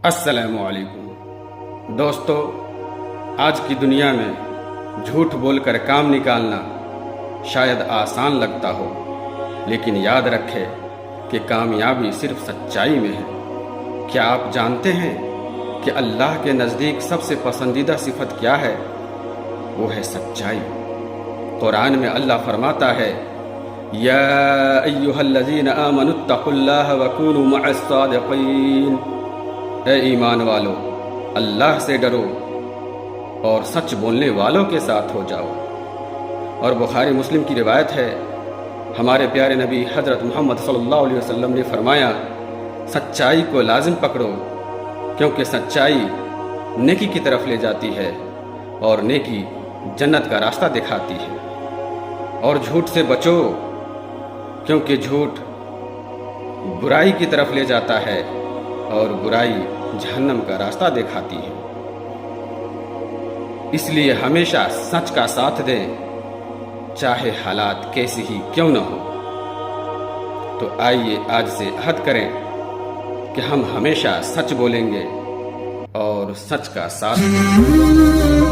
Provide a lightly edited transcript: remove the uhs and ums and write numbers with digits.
अस्सलामु अलैकुम दोस्तों, आज की दुनिया में झूठ बोलकर काम निकालना शायद आसान लगता हो, लेकिन याद रखें कि कामयाबी सिर्फ सच्चाई में है। क्या आप जानते हैं कि अल्लाह के नज़दीक सबसे पसंदीदा सिफत क्या है? वो है सच्चाई। कुरान में अल्लाह फरमाता है, या अय्युहल्लज़ीना आमनुत्तकुल्लाह वकूनू मअस्सादिक़ीन। ए ईमान वालो, अल्लाह से डरो और सच बोलने वालों के साथ हो जाओ। और बुखारी मुस्लिम की रिवायत है, हमारे प्यारे नबी हज़रत मोहम्मद सल्लल्लाहु अलैहि वसल्लम ने फरमाया, सच्चाई को लाजिम पकड़ो, क्योंकि सच्चाई नेकी की तरफ ले जाती है और नेकी जन्नत का रास्ता दिखाती है। और झूठ से बचो, क्योंकि झूठ बुराई की तरफ ले जाता है और बुराई जहन्नम का रास्ता दिखाती है। इसलिए हमेशा सच का साथ दें, चाहे हालात कैसी ही क्यों न हो। तो आइए आज से अहद करें कि हम हमेशा सच बोलेंगे और सच का साथ देंगे।